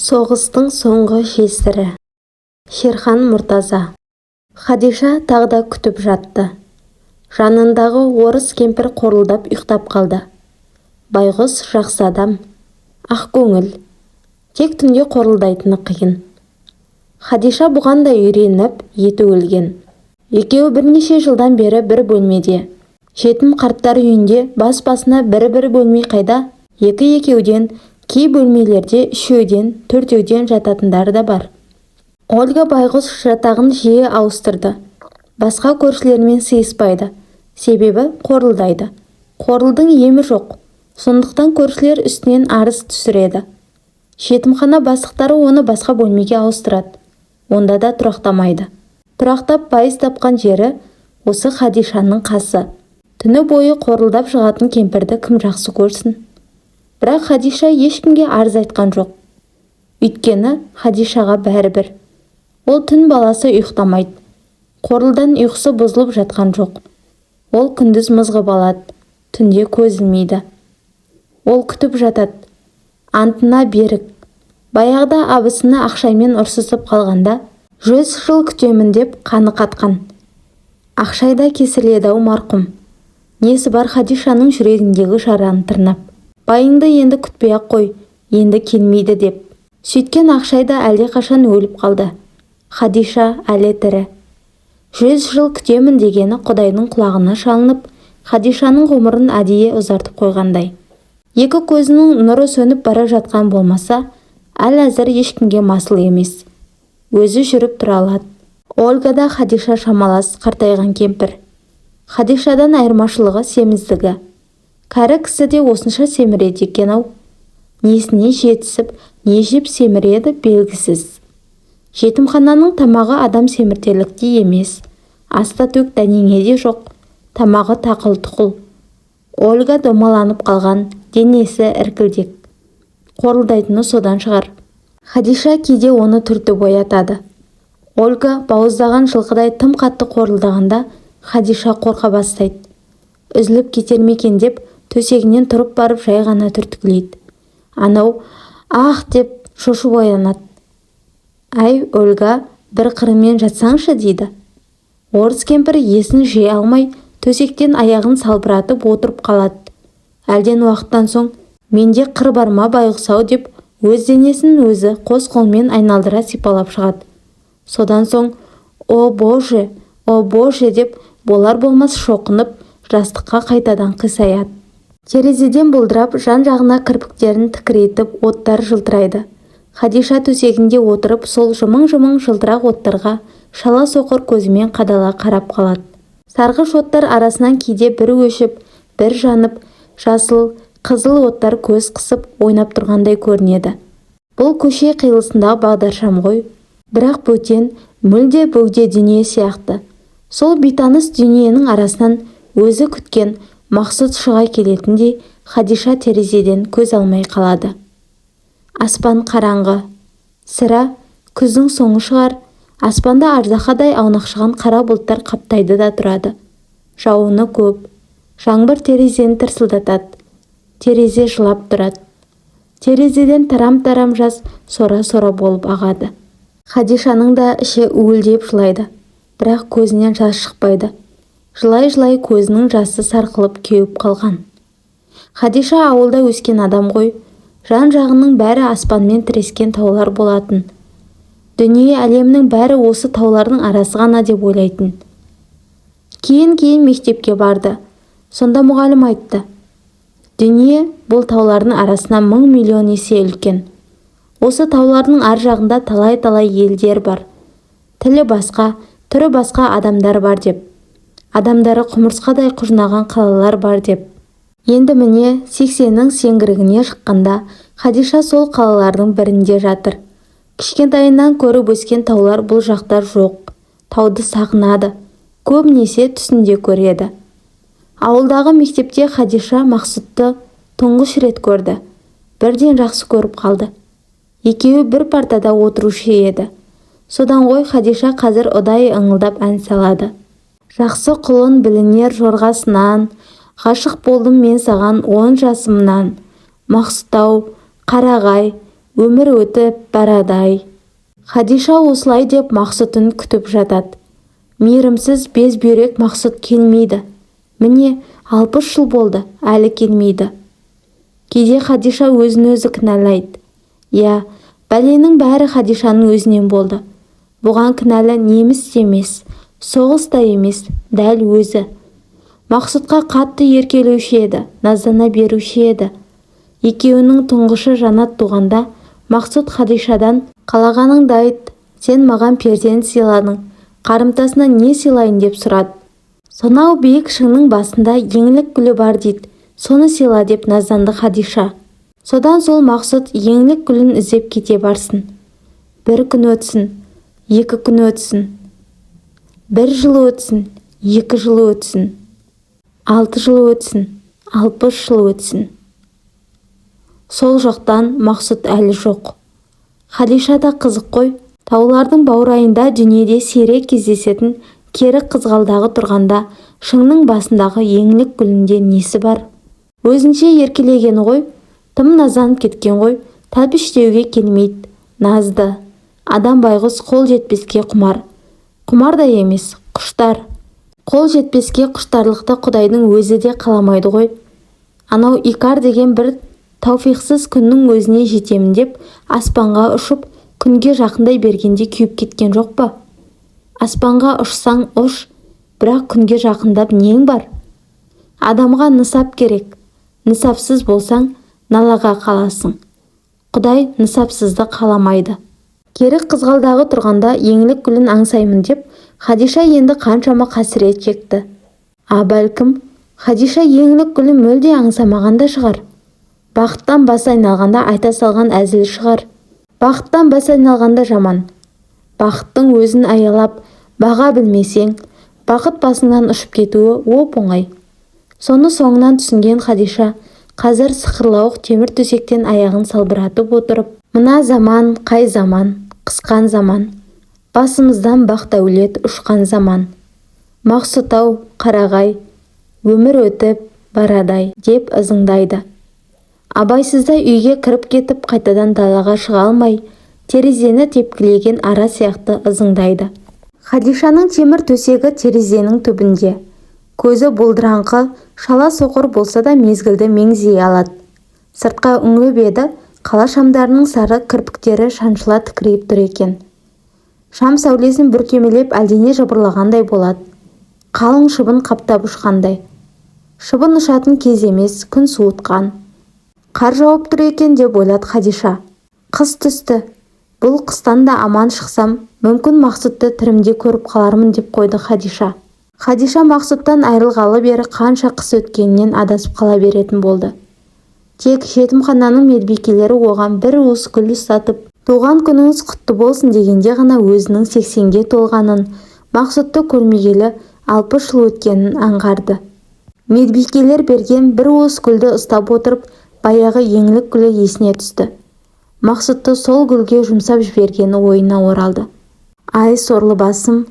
Соғыстың соңғы жесірі. Шерхан Мұртаза. Хадиша тағы да күтіп жатты. Жанындағы орыс кемпір қорылдап ұйықтап қалды. Байғұс жақсы адам, ақ көңіл. Тек түнде қорылдайтыны қиын. Хадиша бұған да үйреніп, еті өлген. Екеуі бірнеше жылдан бері бір бөлмеде. Жетім қарттар үйінде бас-басына бір бөлмей қайда, екеуден, кей бөлмелерде үшеуден, төртеуден жататындары да бар. Ольга байғұс жатағын жиі ауыстырды. Басқа көршілермен сыйыспайды. Себебі қорылдайды. Қорылдың емі жоқ. Сондықтан көршілер үстінен арыз түсіреді. Жетімхана бастықтары оны басқа бөлмеге ауыстырады. Онда да тұрақтамайды. Тұрақтап байыз тапқан жері осы Хадишаның қасы. Түні бойы қорылдап шығатын кемпірді кім жақсы көрсін? Бірақ Хадиша ешкімге арыз айтқан жоқ. Өйткені Хадишаға бәрібір. Ол түн баласы ұйықтамайды. Қорылдан ұйқысы бұзылып жатқан жоқ. Ол күндіз мызғып алады, түнде көз ілмейді. Ол күтіп жатады. Антына берік. Баяғыда абысыны ақшаймен ұрсысып қалғанда, 100 жыл күтемін деп қаны қатқан. Ақшайда кесіледі-ау марқұм. Несі бар Хадишаның жүрегіндегі жараны тырнап. Байыңды енді күтпей-ақ қой, енді келмейді деп. Сөйткен Ақшайда әлдеқашан өліп қалды. Хадиша әлі тірі. 100 жыл күтемін дегені Құдайдың құлағына шалынып, Хадишаның ғұмырын әдейі ұзартып қойғандай. Екі көзінің нұры сөніп бара жатқан болмаса, әл-әзір ешкімге масыл емес. Өзі жүріп тұра алады. Ольга да Хадиша шамалас қартайған кемпір. Хадишадан айырмашылығы семіздігі. Кәрі кісі де осынша семіреді екен-ау. Несіне жетісіп, не жеп семіреді белгісіз. Жетімхананың тамағы адам семіртерліктей емес. Аста төк дәнеңе де жоқ. Тамағы тақыл-тұқыл. Ольга домаланып қалған, денесі іркілдек. Қорылдайтыны содан шығар. Хадиша кейде оны түртіп оятады. Ольга бауыздаған жылқыдай тым қатты қорылдағанда Хадиша қорқа бастайды. Үзіліп кетер мекен деп төсегінен тұрып барып жай ғана түрткілейді. Анау ах деп шошып оянады. Ай, Ольга, бір қырымен жатсаңшы дейді. Орыс кемпір есін жей алмай төсектен аяғын салбыратып отырып қалады. Әлден уақыттан соң менде қыр бар ма байғұс-ау деп өз денесін өзі қос қолмен айналдыра сипалап шығады. Содан соң о боже деп болар-болмас шоқынып жастыққа қайтадан қисаяды. Терезеден бұлдырап жан-жағына кірпіктерін тікірейтіп оттар жылтырайды. Хадиша төсегінде отырып сол жымың-жымың жылтырақ оттарға шала соқыр көзімен қадала қарап қалады. Сарғыш оттар арасынан кейде бір өшіп, бір жанып, жасыл, қызыл оттар көз қысып ойнап тұрғандай көрінеді. Бұл көше қиылысындағы бағдаршам ғой, бірақ бөтен, мүлде бөгде дүние сияқты. Сол бейтаныс дүниенің арасынан өзі күткен мақсұт шыға келетіндей Хадиша терезеден көз алмай қалады. Аспан қараңғы. Сірә күздің соңы шығар. Аспанда аждахадай аунақшыған қара бұлттар қаптайды да тұрады. Жауыны көп. Жаңбыр терезені тырсылдатады. Терезе жылап тұрады. Терезеден тарам-тарам жас сора-сора болып ағады. Хадишаның да іші уілдеп жылайды. Бірақ көзінен жас шықпайды. Жылай-жылай көзінің жасы сарқылып кеуіп қалған. Хадиша ауылда өскен адам ғой. Жан-жағының бәрі аспанмен тірескен таулар болатын. Дүние әлемнің бәрі осы таулардың арасы ғана деп ойлайтын. Кейін мектепке барды. Сонда мұғалім айтты. Дүние бұл таулардың арасына 1000 миллион есе үлкен. Осы таулардың ар жағында талай-талай елдер бар. Тілі басқа, түрі басқа адамдар бар деп. Адамдары құмырсқадай құжынаған қалалар бар деп. Енді міне 80-нің сеңгірігіне шыққанда Хадиша сол қалалардың бірінде жатыр. Кішкентайынан көріп өскен таулар бұл жақта жоқ. Тауды сағынады. Көбінесе түсінде көреді. Ауылдағы мектепте Хадиша Мақсұтты тұңғыш рет көрді. Бірден жақсы көріп қалды. Екеуі бір партада отырушы еді. Содан ғой Хадиша қазір ұдайы ыңылдап ән салады. Жақсы құлын білінер жорғасынан, ғашық болдым мен саған 10 жасымнан. Мақсұт-ау, қарағай, өмір өтіп барады-ай. Хадиша осылай деп Мақсұтын күтіп жатады. Мейірімсіз безбүйрек Мақсұт келмейді. Міне 60 жыл болды, әлі келмейді. Кейде Хадиша өзін-өзі кінәлайды. Я, бәленің бәрі Хадишаның өзінен болды. Бұған кінәлі неміс емес, соғыс та емес, дәл өзі. Мақсұтқа қатты еркелеуші еді, наздана беруші еді. Екеуінің тұңғышы Жанат туғанда Мақсұт Хадишадан қалағаныңды айт, сен маған перзент сыйладың, қарымтасына не сыйлайын деп сұрады. Сонау биік шыңның басында еңлік гүлі бар дейді, соны сыйла деп назданды Хадиша. Содан сол Мақсұт еңлік гүлін іздеп кете барсын. 1 күн өтсін, 2 күн өтсін, 1 жыл өтсін, 2 жыл өтсін, 6 жыл өтсін, 60 жыл өтсін. Сол жоқтан Мақсұт әлі жоқ. Хадиша да қызық қой, таулардың баурайында дүниеде сирек кездесетін кері қызғалдағы тұрғанда шыңның басындағы еңлік гүлінде несі бар? Өзінше еркелеген ғой, тым назанып кеткен ғой, тәбіш деуге келмейді, назды. Адам байғұс қол жетпеске құмар. Құмар да емес, құштар. Қол жетпеске құштарлықты Құдайдың өзі де қаламайды ғой. Анау Икар деген бір тауфиқсыз күннің өзіне жетемін деп аспанға ұшып, күнге жақындай бергенде күйіп кеткен жоқ па? Аспанға ұшсаң ұш, бірақ күнге жақындап нең бар? Адамға нысап керек. Нысапсыз болсаң, налаға қаласың. Құдай нысапсызды қаламайды. Кері қызғалдағы тұрғанда еңлік гүлін аңсаймын деп, Хадиша енді қаншама қасірет шекті. Бәлкім, Хадиша еңлік гүлін мүлде аңсамаған да шығар. Бақыттан бас айналғанда айта салған әзіл шығар. Бақыттан бас айналғанда жаман. Бақыттың өзін аялап, баға білмесең, бақыт басыңнан ұшып кетуі оп-оңай. Соны соңынан түсінген Хадиша қазір сықырлауық темір төсектен аяғын салбыратып отырып, мына заман қай заман, қысқан заман, басымыздан бақ-дәулет ұшқан заман. Мақсұт-ау, қарағай, өмір өтіп барады-ай деп ызыңдайды. Абайсызда үйге кіріп кетіп қайтадан далаға шыға алмай, терезені тепкілеген ара сияқты ызыңдайды. Хадишаның темір төсегі терезенің түбінде. Көзі бұлдыраңқы, шала соқыр болса да мезгілді меңзей алады. Сыртқа үңіліп еді, қала шамдарының сары кірпіктері шаншыла тікірейіп тұр екен. Шам сәулесін бүркемелеп әлдене жыбырлағандай болады. Қалың шыбын қаптап ұшқандай. Шыбын ұшатын кез емес, күн суытқан. Қар жауып тұр екен деп ойлады Хадиша. Қыс түсті. Бұл қыстан да аман шықсам, мүмкін Мақсұтты тірімде көріп қалармын деп қойды Хадиша. Хадиша Мақсұттан айрылғалы бері қанша қыс өткенінен адасып қала беретін болды. Тек жетімхананың медбикелері оған бір уыс гүл ұстатып, туған күніңіз құтты болсын дегенде ғана өзінің 80-ге толғанын, Мақсұтты көрмегелі 60 жыл өткенін аңғарды. Медбикелер берген бір уыс гүлді ұстап отырып, баяғы еңлік гүлі есіне түсті. Мақсұтты сол гүлге жұмсап жібергені ойына оралды. Ай сорлы басым,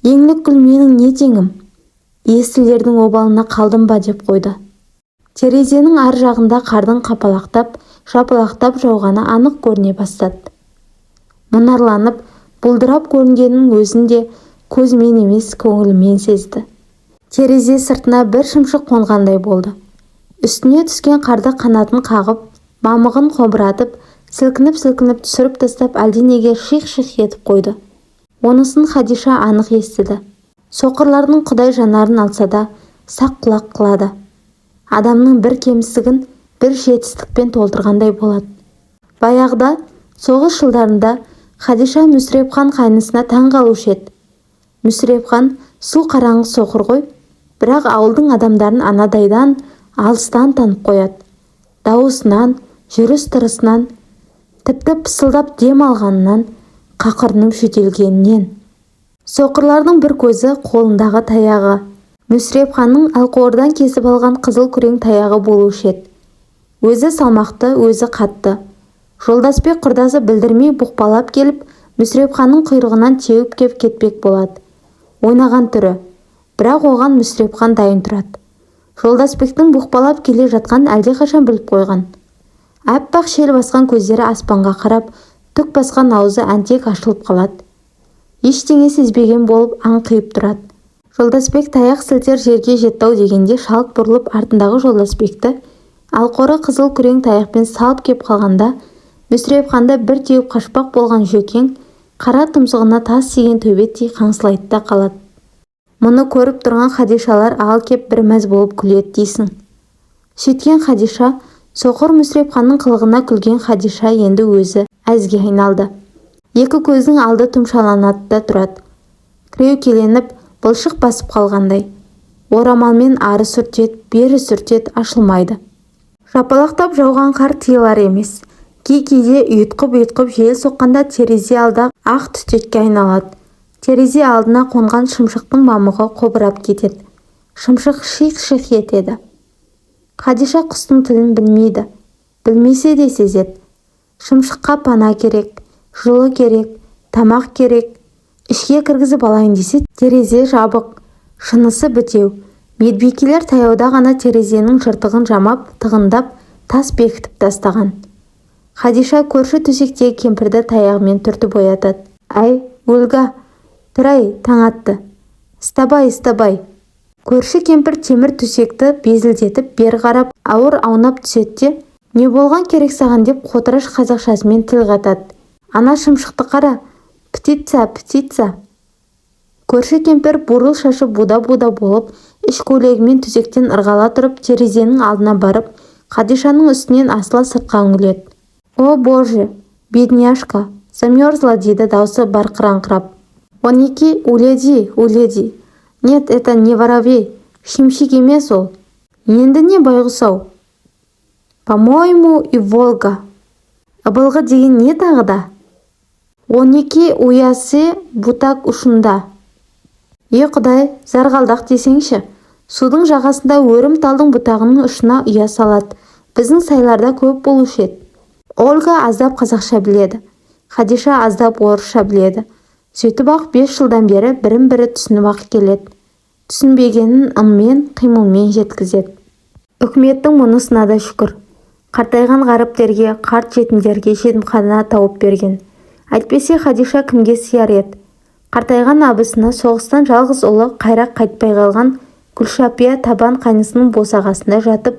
еңлік гүл менің не теңім? Есіл-ердің обалына қалдым ба деп қойды. Терезенің ар жағында қардың қапалақтап, жапалақтап жауғаны анық көріне бастады. Мұнарланып, бұлдырап көрінгеннің өзінде көзмен емес көңілмен сезді. Терезе сыртына бір шымшық қонғандай болды. Үстіне түскен қарды қанатын қағып, мамығын қобыратып, сілкініп-сілкініп түсіріп тастап әлденеге шиқ-шиқ етіп қойды. Онысын Хадиша анық естіді. Соқырлардың Құдай жанарын алса да, сақ құлақ қылады. Адамның бір кемістігін бір жетістікпен толтырғандай болады. Баяғыда, соғыс жылдарында Хадиша Мүсірепхан қайнысына таң қалушы еді. Мүсірепхан су қараңғы соқыр ғой, бірақ ауылдың адамдарын анадайдан, алыстан танып қояды. Дауысынан, жүріс-тұрысынан, тіпті пысылдап дем алғанынан, қақырынып жөтелгенінен. Соқырлардың бір көзі қолындағы таяғы. Мүсірепханның алқордан кесіп алған қызыл күрең таяғы болушы еді. Өзі салмақты, өзі қатты. Жолдасбек құрдасы білдірмей бұқпалап келіп, Мүсірепханның құйрығынан теуіп кеп кетпек болады. Ойнаған түрі, бірақ оған Мүсірепхан дайын тұрады. Жолдасбектің бұқпалап келе жатқан әлдеқашан біліп қойған. Аппақ шел басқан көздері аспанға қарап, түк басқан аузы әнтек ашылып қалады. Ештеңе сезбеген болып аңқиып тұрады. Жолдасбек таяқ сілтер жерге жетті-ау дегенде шалт бұрылып артындағы Жолдасбекті алқоры қызыл күрең таяқпен салып кеп қалғанда, Мүсірепханды бір теуіп қашпақ болған Жөкең қара тұмсығына тас тиген төбеттей қаңсылайды да қалады. Мұны көріп тұрған Хадишалар ал кеп бір мәз болып күледі дейсің. Сөйткен Хадиша, соқыр Мүсірепханның қылығына күлген Хадиша енді өзі әзге айналды. Екі көздің алды тұмшаланады да тұрады. Кіреукеленіп, былшық басып қалғандай. Орамалмен ары сүртет, бері сүртет, ашылмайды. Жапалақтап жауған қар тыйылар емес. Кей-кейде ұйытқып жел соққанда терезе алда ақ түтекке айналады. Терезе алдына қонған шымшықтың мамығы қобырап кетеді. Шымшық шиқ-шиқ етеді. Хадиша құстың тілін білмейді. Білмесе де сезеді. Шымшыққа пана керек, жылы керек, тамақ керек. Ішке кіргізіп алайын десе, терезе жабық, шынысы бітеу. Медбикелер таяуда ғана терезенің жыртығын жамап, тығындап, тас бекітіп тастаған. Хадиша көрші төсектегі кемпірді таяғымен түртіп оятады. Әй, Өлга, тұрай, таң атты. Істабай. Көрші кемпір темір төсекті безілдетіп, бер қарап, ауыр аунап түсетте, не болған керек саған деп қотыраш қазақшасымен тіл қатады. Ана шымшықты қара, птица. Көрші кемпір бурыл шашы буда-буда болып, іш көйлегімен төсектен ырғала тұрып, терезенің алдына барып, Хадишаның үстінен асыла сыртқа үңіледі. О, Боже, бедняшка, замерзла дейді даусы барқыраңқырап. 12, уледи. Нет, это не воробей, шимшик емес ол. Енді не байғұс-ау? По-моему, и Волга. Ыбылғы деген не тағы да? 12 уясы бутак ұшында. Құдай, зарғалдақ десеңші. Судың жағасында өрім талдың бұтағының ұшына ұя салады. Біздің сайларда көп болушы еді. Ольга аздап қазақша біледі. Хадиша аздап орысша біледі. Сөйтіп ақ 5 жылдан бері бірін-бірі түсініп ақ келеді. Түсінбегенін ыммен, қимылмен жеткізеді. Үкіметтің мұнысына да шүкір. Қартайған ғаріптерге, қарт жетімдерге жетімхана тауып берген. Әйтпесе Хадиша кімге сияр еді? Қартайған абысына соғыстан жалғыз ұлы қайрақ қайтпай қалған Күлшапия табан қайнысының босағасында жатып,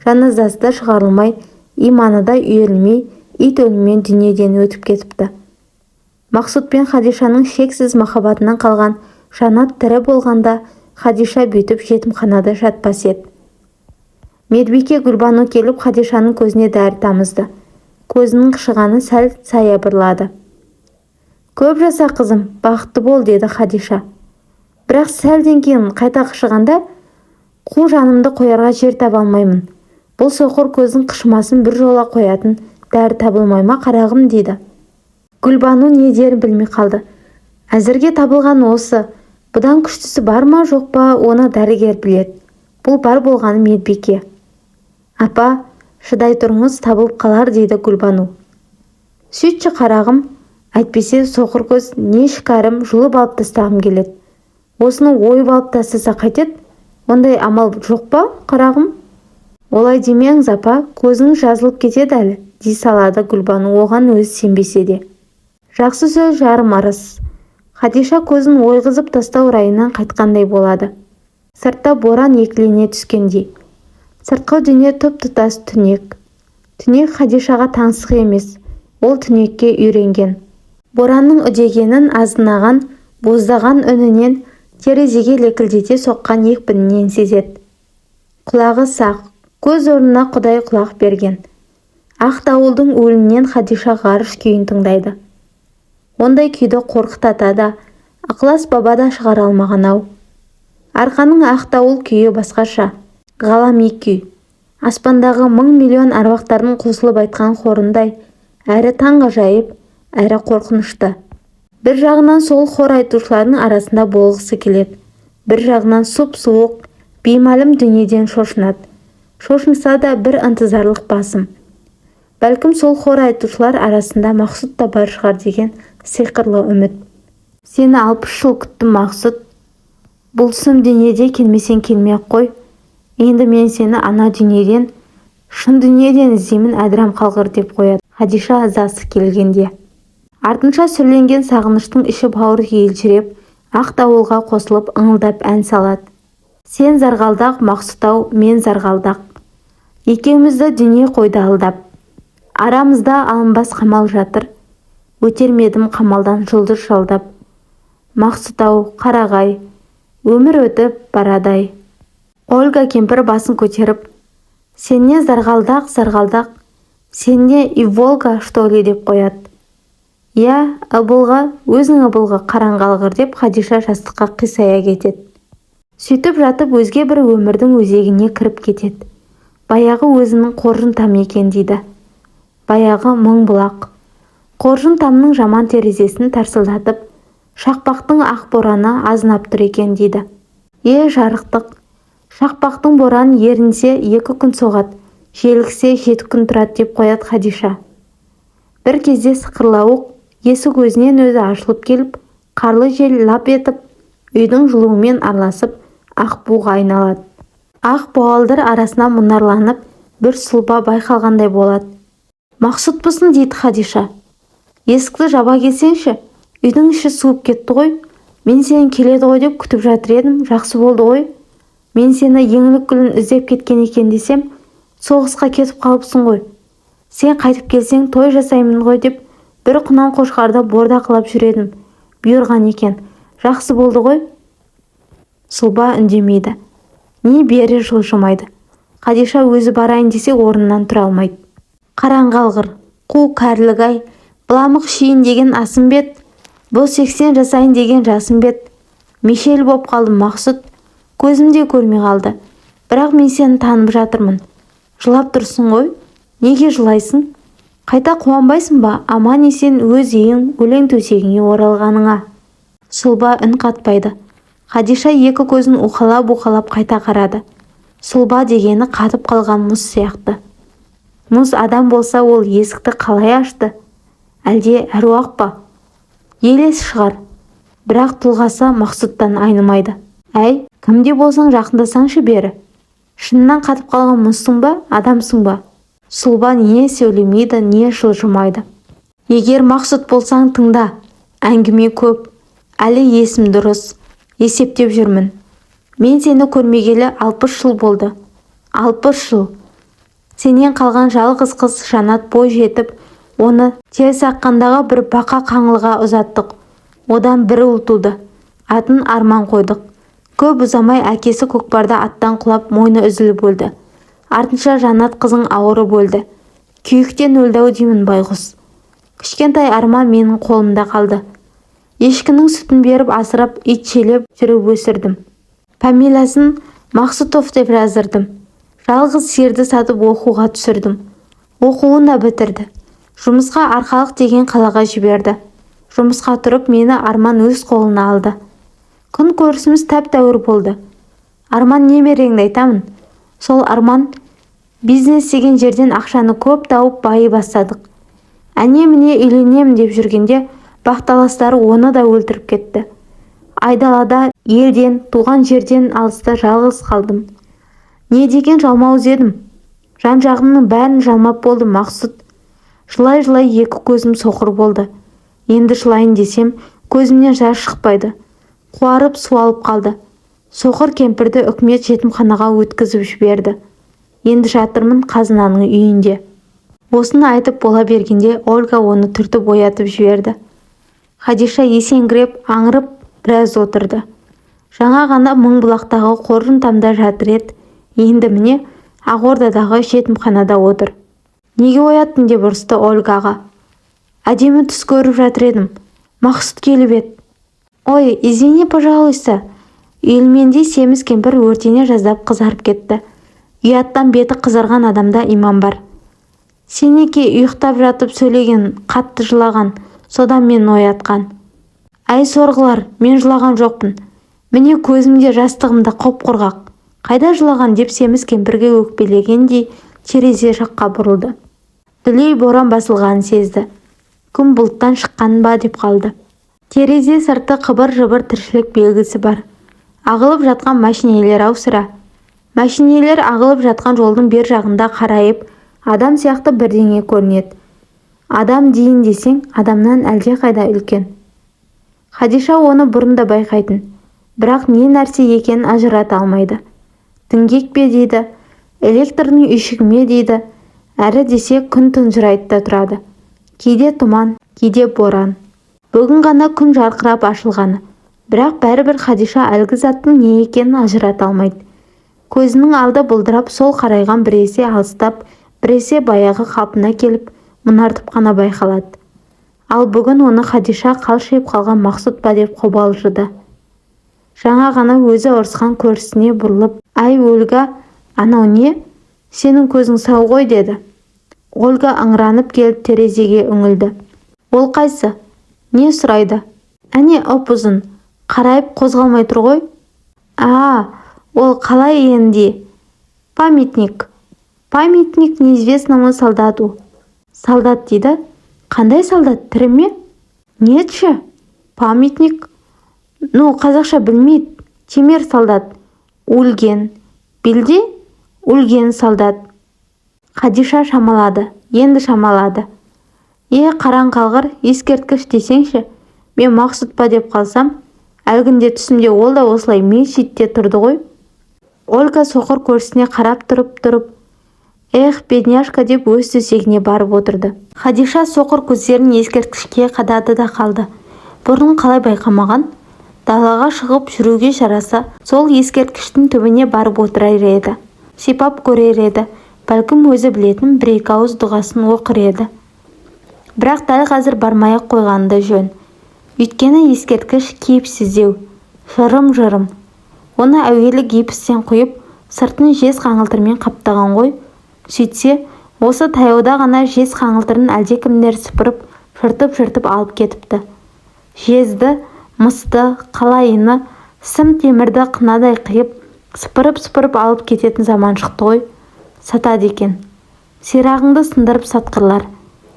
жаназасы да шығарылмай, иманы да үйірілмей, ит өліммен дүниеден өтіп кетіпті. Мақсұт пен Хадишаның шексіз махаббатынан қалған Жанат тірі болғанда Хадиша бүйтіп жетімханада жатпас еді. Медбике Гүлбану келіп Хадишаның көзіне дәрі тамызды. Көзінің қышығаны сәл саябырлады. Көп жаса қызым, бақытты бол, деді Хадиша. Бірақ сәлден кейін қайта қышығанда, қу жанымды қоярға жер таба алмаймын. Бұл соқыр көздің қышымасын бір жола қоятын дәрі табылмай ма қарағым, дейді. Гүлбану не дерін білмей қалды. Әзірге табылған осы, бұдан күштісі бар ма жоқ па, оны дәрігер біледі. Бұл бар болғаны медбике. Апа, шыдай тұрыңыз, табылып қалар, дейді Гүлбану. Сөйтші қарағым, әйтпесе соқыр көз не шікәрім жұлып алып тастағым келеді. Осыны ойып алып тастаса қайтеді? Ондай амал жоқ па, қарағым? Олай демеңіз, апа, көзіңіз жазылып кетеді әлі, дей салады Гүлбану, оған өзі сенбесе де. Жақсы сөз жарым арыз. Хадиша көзін ойғызып тастау райынан қайтқандай болады. Сыртта боран екілене түскендей. Сыртқы дүние тұп-тұтас түнек. Түнек Хадишаға таңсық емес, ол түнекке үйренген. Боранның үдегенін азынаған, боздаған үнінен терезеге лекілдете соққан екпінінен сезеді. Құлағы сақ, көз орнына Құдай құлақ берген. Ақ дауылдың өлінен Хадиша ғарыш күйін тыңдайды. Ондай күйді қорқытатады, ықылас баба да шығара алмаған-ау. Арқаның ақ дауыл күйі басқаша, ғалами күй. Аспандағы 1000 000 аруақтардың қосылып айтқан хорындай, әрі таңғажайып, әрі қорқынышты. Бір жағынан сол хор айтушылардың арасында болғысы келеді. Бір жағынан сұп-суық, беймәлім дүниеден шошынады. Шошынса да бір ынтызарлық басым. Бәлкім сол хор айтушылар арасында Мақсұт та бар шығар деген сиқырлы үміт. Сені 60 жыл күттім, Мақсұт. Бұл сұм дүниеде келмесең келмей қой. Енді мен сені ана дүниеден Шын дүниеден іздеймін әдірам қалғыр деп қояды Хадиша азасы келгенде. Артынша сүрленген сағыныштың іші бауыр елжіреп, ақ дауылға қосылып ыңылдап ән салады. Сен зарғалдақ, Мақсұт-ау, мен зарғалдақ. Екеумізді дүние қойды алдап. Арамызда алынбас қамал жатыр. Өтермедім қамалдан жұлдыз жалдап. Мақсұт-ау, қарағай, өмір өтіп барадай. Ольга кемпір басын көтеріп, сен не зарғалдақ, зарғалдақ, сен не и Волга, что ли деп қояды. Я, ыбылға, өзің ыбылға қараңғалғыр деп Хадиша жастыққа қисая кетеді. Сөйтіп жатып өзге бір өмірдің өзегіне кіріп кетеді. Баяғы өзінің қоржын там екен дейді. Баяғы мың бұлақ. Қоржын тамның жаман терезесін тарсылдатып, шақпақтың ақ бораны азынап тұр екен дейді. Жарықтық. Шақпақтың бораны ерінсе 2 күн соғады, желіксе 7 күн тұрады деп қояды Хадиша. Бір кезде сықырлауық есік өзінен өзі ашылып келіп, қарлы жел лап етіп, үйдің жылуымен араласып, ақ буға айналады. Ақ буалдыр арасына мұнарланып, бір сұлба байқалғандай болады. Мақсұтпысың дейді Хадиша. Есікті жаба келсеңші, үйдің іші суып кетті ғой. Мен сені келеді ғой деп күтіп жатыр едім, жақсы болды ғой. Мен сені еңлік гүлін іздеп кеткен екен десем, соғысқа кетіп қалыпсың ғой. Сен қайтып келсең той жасаймын ғой деп бір құнан қошқарды борда қылап жүредім. Бұйырған екен. Жақсы болды ғой. Сұлба үндемейді. Не бері жылжымайды. Хадиша өзі барайын десе орнынан тұра алмайды. Қараңғалғыр, қу кәрілік-ай, бұламық шейін деген асым бет, бұл 80 жасайын деген жасым бет. Мешел боп қалдым Мақсұт, көзімде көрмей қалды. Бірақ мен сені танып жатырмын. Жылап тұрсың ғой. Неге жылайсың? Қайта қуанбайсың ба? Аман есен өз үйің, өлең төсегіңе оралғаныңа. Сұлба үн қатпайды. Хадиша 2 көзін уқалап-уқалап қайта қарады. Сұлба дегені қатып қалған мұз сияқты. Мұз адам болса ол есікті қалай ашты? Әлде әруақ па? Елес шығар. Бірақ тұлғасы Мақсұттан айнымайды. Әй, кімде болсаң жақындасаңшы бері. Шыннан қатып қалған мұзсың ба, адамсың ба? Сұлба не сөйлемейді, не жылжымайды. Егер Мақсұт болсаң тыңда. Әңгіме көп. Әлі есім дұрыс. Есептеп жүрмін. Мен сені көрмегелі 60 жыл болды. 60 жыл. Сенен қалған жалғыз қыз Жанат бой жетіп, оны теріс аққандағы бір бақа қаңылға ұзаттық. Одан бір ұл туды. Атын Арман қойдық. Көп ұзамай әкесі көкпарда аттан құлап мойны үзіліп өлді. Артынша Жанат қызың ауырып өлді. Күйіктен өлді-ау деймін байғұс. Кішкентай Арман менің қолымда қалды. Ешкінің сүтін беріп асырап итшелеп жүріп өсірдім. Фамилиясын Мақсұтов деп жаздырдым. Жалғыз сиырды сатып оқуға түсірдім. Оқуын да бітірді. Жұмысқа Арқалық деген қалаға жіберді. Жұмысқа тұрып мені Арман өз қолына алды. Күн көрісіміз тәп-тәуір болды. Арман немереңді айтамын. Сол Арман бизнес деген жерден ақшаны көп тауып байы бастадық. Әне-міне үйленемін деп жүргенде бақталастары оны да өлтіріп кетті. Айдалада елден, туған жерден алыста жалғыз қалдым. Не деген жалмауыз едім. Жан-жағымның бәрін жалмап болды Мақсұт. Жылай-жылай 2 көзім соқыр болды. Енді жылайын десем, көзімнен жас шықпайды. Қуарып суалып қалды. Соқыр кемпірді үкімет жетімханаға өткізіп жіберді. Енді жатырмын қазынаның үйінде. Осыны айтып бола бергенде Ольга оны түртіп оятып жіберді. Хадиша есеңгіреп, аңырып біраз отырды. Жаңа ғана Мыңбұлақтағы қоржын тамда жатыр еді. Енді міне Ақордадағы жетімханада отыр. Неге ояттың деп ұрысты Ольгаға. Әдемі түс көріп жатыр едім. Мақсұт келіп еді. Ой, извини, пожалуйста. Үйілменде семіз кемпір өртене жаздап қызарып кетті. Ұяттан беті қызарған адамда иман бар. Сенеке ұйықтап жатып сөйлеген, қатты жылаған, содан мен оятқан. Әй сорғылар, мен жылаған жоқпын. Міне көзімде жастығымда қоп-құрғақ. Қайда жылаған деп семіз кемпірге өкпелегендей терезе жаққа бұрылды. Дүлей боран басылғанын сезді. Күн бұлттан шыққан ба деп қалды. Терезе сырты қыбыр-жыбыр тіршілік белгісі бар. Ағылып жатқан машинелер аусыра. Мәшинелер ағылып жатқан жолдың бер жағында қарайып, адам сияқты бірдеңе көрінеді. Адам дейін десең, адамнан әлде қайда үлкен. Хадиша оны бұрын да байқайтын, бірақ не нәрсе екенін ажырата алмайды. Діңгек пе дейді, электрдің үйшігі ме дейді, әрі десе күн тұнжырайды да тұрады. Кейде тұман, кейде боран. Бүгін ғана күн жарқырап ашылғаны, бірақ бәрібір Хадиша әлгі заттың не екенін ажырата алмайды. Көзінің алды бұлдырап, сол қарайған біресе алыстап, біресе баяғы қалпына келіп, мұнартып қана байқалады. Ал бүгін оны Хадиша қалшиып қалған Мақсұт па деп қобалжыды. Жаңа ғана өзі ұрысқан көршісіне бұрылып, «Ай, Ольга, анау не? Сенің көзің сау ғой» деді. Ольга аңыранып келіп терезеге үңілді. Ол қайсы? Не сұрайды? Әне ұп-ұзын, қарайып қозғалмай тұр ғой. Ол қалай енді? Памятник. Памятник неизвестному солдату. Солдат дейді? Қандай солдат, тірі ме? Нетші? Памятник. Қазақша білмейді. Темір солдат. Өлген. Білде? Өлген солдат. Хадиша шамалады, енді шамалады. Қараң қалғыр, ескерткіш десеңші. Мен Мақсұт па деп қалсам, әлгінде түсімде ол да осылай мешітте тұрды ғой. Ольга соқыр көршісіне қарап тұрып, бедняшка деп өз төсегіне барып отырды. Хадиша соқыр көздерін ескерткішке қадады да қалды. Бұрын қалай байқамаған? Далаға шығып жүруге жараса, сол ескерткіштің түбіне барып отырар еді. Сипап көрер еді. Бәлкім өзі білетін бір-екі ауыз дұғасын оқыр еді. Бірақ дәл қазір бармай-ақ қойғанды жөн. Өйткені ескерткіш кейіпсіздеу, жырым-жырым. Оны әуелі гипстен құйып, сыртын жез қаңылтырмен қаптаған ғой. Сөйтсе, осы таяуда ғана жез қаңылтырын әлдекімдер сыпырып, жыртып алып кетіпті. Жезді, мысты, қалайыны, сым темірді қынадай қиып, сыпырып алып кететін заман шықты ғой. Сатады екен. Сирағыңды сындырып сатқырлар.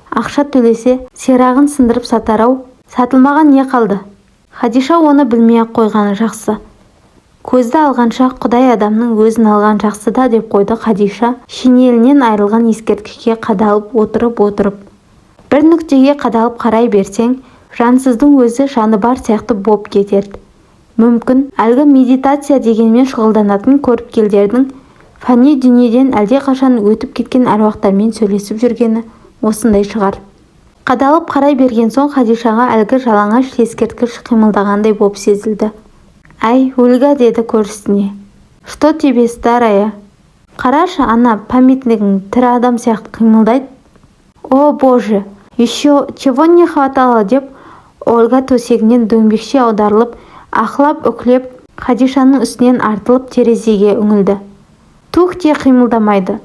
Ақша төлесе, сирағын сындырып сатар-ау. Сатылмаған не қалды? Хадиша оны білмей-ақ қойғаны жақсы. Көзді алғанша Құдай адамның өзін алған жақсы да деп қойды Хадиша, шинелінен айрылған ескерткішке қадалып отырып. Бір нүктеге қадалып қарай берсең, жансыздың өзі жаны бар сияқты боп кетеді. Мүмкін, әлгі медитация дегенмен шұғылданатын көріпкелдердің фәни дүниеден әлде қашан өтіп кеткен әруақтармен сөйлесіп жүргені осындай шығар. Қадалып қарай берген соң Хадишаға әлгі жалаңаш ескерткіш қимылдағандай боп сезілді. «Ай, Ольга» деді көршісіне. «Что тебе, старая? Қарашы, ана памятнигің тірі адам сияқты қимылдайды». «О, Боже, еще чего не хватало» деп Ольга төсегінен дөңбекше аударылып, ақылап-үклеп, Хадишаның үстінен артылып терезеге үңілді. Тух те қимылдамайды.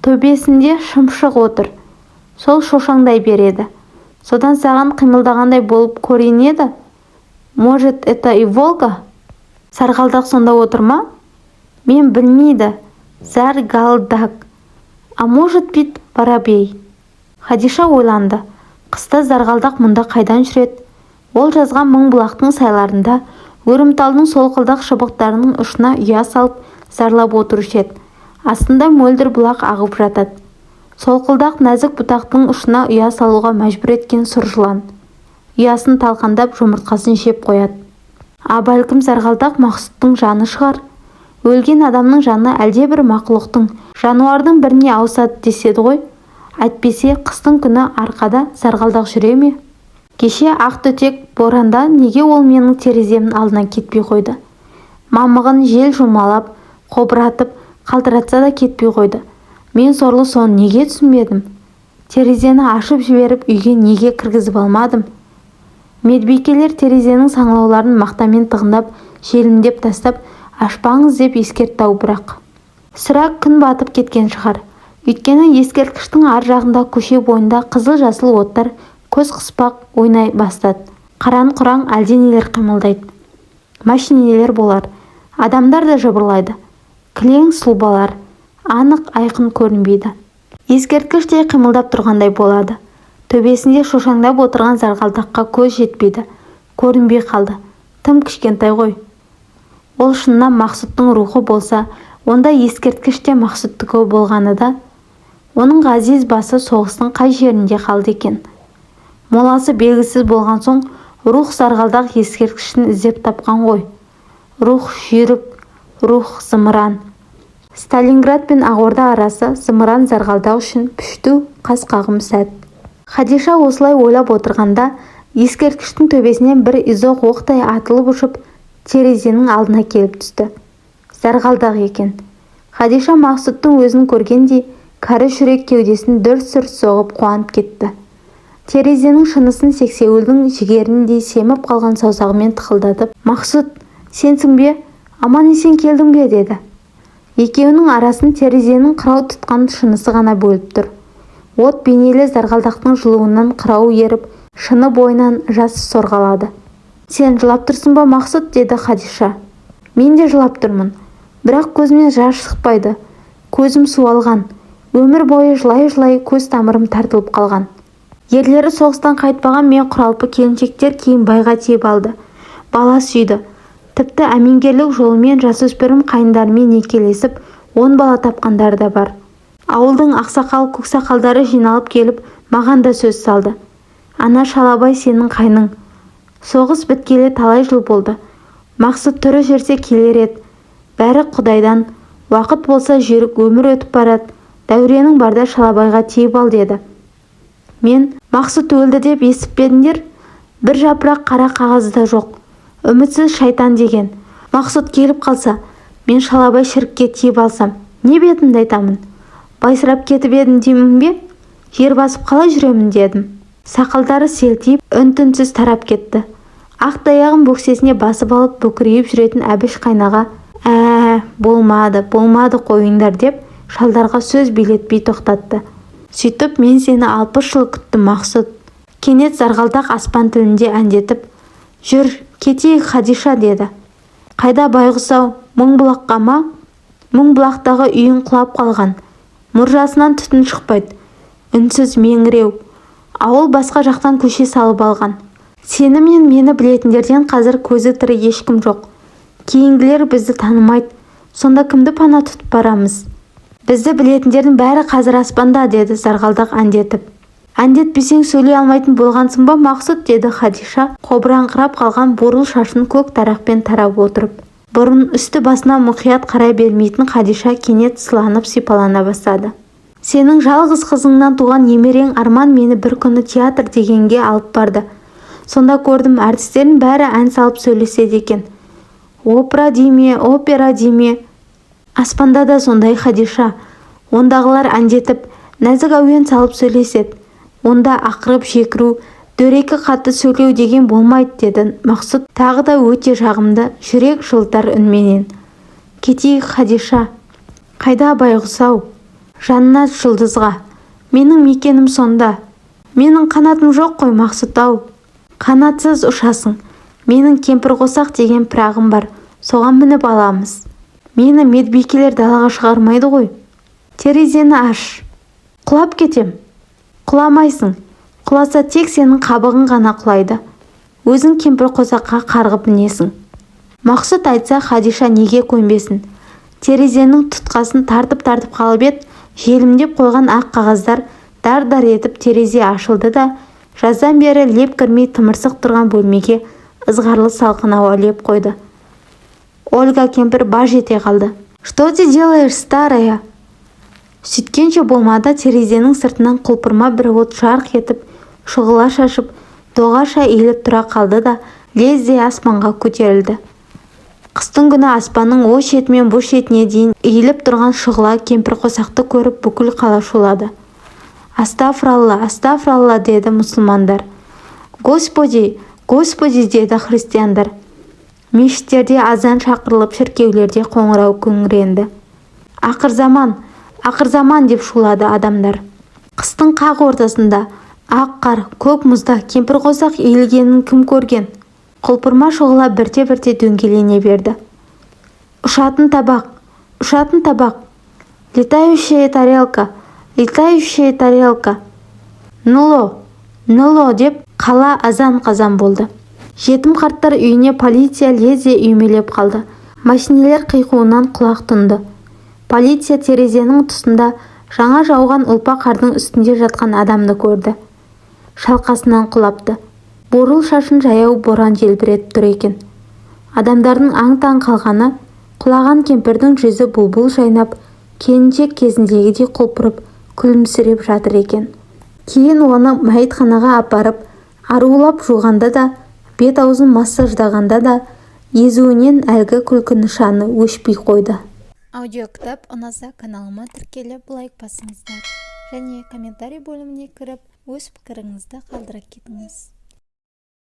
Төбесінде шымшық отыр. Сол шошаңдай береді. Содан саған қимылдағандай болып көрінеді. Может, это и Волга? Сарғалдақ сонда отыр ма? Мен білмейді. Заргалдак. А может быть, воробей? Хадиша ойланды. Қыста зарғалдақ мұнда қайдан жүреді? Ол жазған мың бұлақтың сайларында өрімталдың солқылдақ шыбықтарының ұшына ұя салып зарлап отырушы еді. Астында мөлдір бұлақ ағып жатады. Солқылдақ нәзік бұтақтың ұшына ұя салуға мәжбүр еткен сұр жылан. Ұясын талқандап жұмыртқасын жеп қояды. Бәлкім зарғалдақ Мақсұттың жаны шығар. Өлген адамның жаны әлдебір мақұлықтың, жануардың біріне ауысады деседі ғой. Әйтпесе қыстың күні арқада зарғалдақ жүре ме? Кеше ақ түтек боранда неге ол менің тереземнің алдына кетпей қойды? Мамығын жел жұмалап, қобыратып, қалтыратса да кетпей қойды. Мен сорлы соны неге түсінбедім? Терезені ашып жіберіп, үйге неге кіргізіп алмадым? Медбикелер терезенің саңлауларын мақтамен тығындап, желімдеп тастап, ашпаңыз деп ескертті бірақ. Сірә күн батып кеткен шығар. Өйткені ескерткіштің ар жағында көше бойында қызыл-жасыл оттар көз қыспақ ойнай бастады. Қаран-құраң әлденелер қимылдайды. Машинелер болар. Адамдар да жыбырлайды. Кілең сұлбалар. Анық айқын көрінбейді. Ескерткіштей қимылдап тұрғандай болады. Төбесінде шошаңдап отырған зарғалдаққа көз жетпейді. Көрінбей қалды. Тым кішкентай ғой. Ол шыннан Мақсұттың рухы болса, Онда ескерткіште Мақсұттікі болғаны да, оның ғазиз басы соғыстың қай жерінде қалды екен? Моласы белгісіз болған соң, рух Зарғалдақ ескерткішін іздеп тапқан ғой. Рух жүйрік, рух зымыран. Сталинград пен Ақорда арасы зымыран Зарғалдақ үшін пүшту қас-қағым сәт. Хадиша осылай ойлап отырғанда, ескерткіштің төбесінен бір изоқ оқтай атылып ұшып, терезенің алдына келіп түсті. Зарғалдақ екен. Хадиша Мақсұттың өзін көргендей, кәрі жүрек кеудесін дүрс-дүрс соғып қуанып кетті. Терезенің шынысын сексеуілдің жігеріндей семіп қалған саусағымен тықылдатып, «Мақсұт, сенсің бе? Аман-есен келдің бе?» деді. Екеуінің арасын терезенің қырау тұтқан шынысы ғана бөліп тұр. От бейнелі Зарғалдақтың жылуынан қырау еріп, шыны бойынан жас сорғалады. «Сен жылап тұрсың ба, Мақсұт?» деді Хадиша. «Мен де жылап тұрмын. Бірақ көзімнен жас шықпайды. Көзім суалған. Өмір бойы жылай-жылай көз тамырым тартылып қалған. Ерлері соғыстан қайтпаған мен құралпы келіншектер кейін байға тиіп алды. Бала сүйді. Тіпті әмеңгерлік жолымен жасөспірім қайындарымен некелесіп, 10 бала тапқандар да бар. Ауылдың ақсақал, көксақалдары жиналып келіп, маған да сөз салды. Ана Шалабай сенің қайның. Соғыс біткелі талай жыл болды. Мақсұт түрі жерсе келер еді. Бәрі Құдайдан. Уақыт болса жүйрік өмір өтіп барады. Дәуренің барда Шалабайға тиіп ал деді. Мен Мақсұт өлді деп естіп пе-едіңдер? Бір жапырақ қара қағазда жоқ. Үмітсіз шайтан деген. Мақсұт келіп қалса, мен Шалабай шірікке тиіп алсам, не бетімді айтамын? Байсырап кетіп едім деймін бе? Жер басып қалай жүремін дедім. Сақалдары селтиіп, үн-түнсіз тарап кетті. Ақ таяғын бөксесіне басып алып бүкірейіп жүретін Әбіш қайнаға, болмады қойыңдар деп шалдарға сөз билетпей тоқтатты. Сөйтіп мен сені 60 жыл күттім, Мақсұт. Кенет Зарғалдақ аспан тілінде әндетіп, жүр, кетейік Хадиша деді. Қайда байғұс-ау, Мыңбұлаққа ма? Мыңбұлақтағы үйің құлап қалған. Мұржасынан түтін шықпайды. Үнсіз меңіреу. Ауыл басқа жақтан көше салып алған. Сені мен мені білетіндерден қазір көзі тірі ешкім жоқ. Кейінгілер бізді танымайды. Сонда кімді пана тұтып барамыз? Бізді білетіндердің бәрі қазір аспанда, деді Зарғалдақ әндетіп. Әндетпесең сөйлей алмайтын болғансың ба, Мақсұт, деді Хадиша, қобыраңқырап қалған бурыл шашын көк тарақпен тарап отырып. Бұрын үсті басына мұқият қарай бермейтін Хадиша кенет сыланып сипалана бастады. Сенің жалғыз қызыңнан туған немерең Арман мені бір күні театр дегенге алып барды. Сонда көрдім, әртістердің бәрі ән салып сөйлеседі екен. Опера дейме. Аспанда да сондай, Хадиша. Ондағылар әндетіп, нәзік әуен салып сөйлеседі. Онда ақырып жекіру, дөрекі қатты сөйлеу деген болмайды, деді Мақсұт тағы да өте жағымды, жүрек жылтар үнменен. Кетейік, Хадиша. Қайда байғұс-ау? Жанына жұлдызға. Менің мекенім сонда. Менің қанатым жоқ қой, Мақсұт-ау. Қанатсыз ұшасың. Менің кемпір қосақ деген пырағым бар. Соған мініп аламыз. Мені медбикелер далаға шығармайды ғой. Терезені аш. Құлап кетем. Құламайсың. Құласа тек сенің қабығың ғана құлайды. Өзің кемпір қосаққа қарғып мінесің. Мақсұт айтса, Хадиша неге көнбесін? Терезенің тұтқасын тартып қалып ет, желімдеп қойған ақ қағаздар дар-дар етіп терезе ашылды да, жаздан бері леп кірмей тымырсық тұрған бөлмеге ызғарлы салқын ауа леп қойды. Ольга кемпір баж ете қалды. Что ты делаешь, старая? Сөйткенше болмады, терезенің сыртынан құлпырма бір от жарқ етіп, шұғыла шашып, доғаша иіліп тұра қалды да, лезде аспанға көтерілді. Қыстың күні аспанның о шетімен бұ шетіне дейін иіліп тұрған шұғыла кемпір қосақты көріп бүкіл қала шулады. Астафралла, деді мұсылмандар. Господи, деді христиандар. Мешіттерде азан шақырылып, шіркеулерде қоңырау күңіренді. Ақыр заман деп шулады адамдар. Қыстың қақ ортасында, ақ қар, көк мұзда кемпір қосақ иілгенін кім көрген? Құлпырма шұғыла бірте-бірте дөңгелене берді. Ұшатын табақ. Летающая тарелка. Нұло деп қала азан-қазан болды. Жетім қарттар үйіне полиция лезде үймелеп қалды. Машинелер қиқуынан құлақ тұнды. Полиция терезенің тұсында жаңа жауған ұлпа қардың үстінде жатқан адамды көрді. Шалқасынан құлапты. Бурыл шашын жаяу боран желбіретіп тұр екен. Адамдардың аң-таң қалғаны, құлаған кемпірдің жүзі бұлбұл жайнап, келіншек кезіндегідей құлпырып, күлімсіреп жатыр екен. Кейін оны мәйітханаға апарып, арулап жуғанда да, бет-аузын массаждағанда да, езуінен әлгі күлкі нышаны өшпей қойды. Аудиокітап ұнаса каналыма тіркеліп лайк басыңыздар және комментарий бөліміне кіріп өз пікіріңізді қалдырып кетіңіз.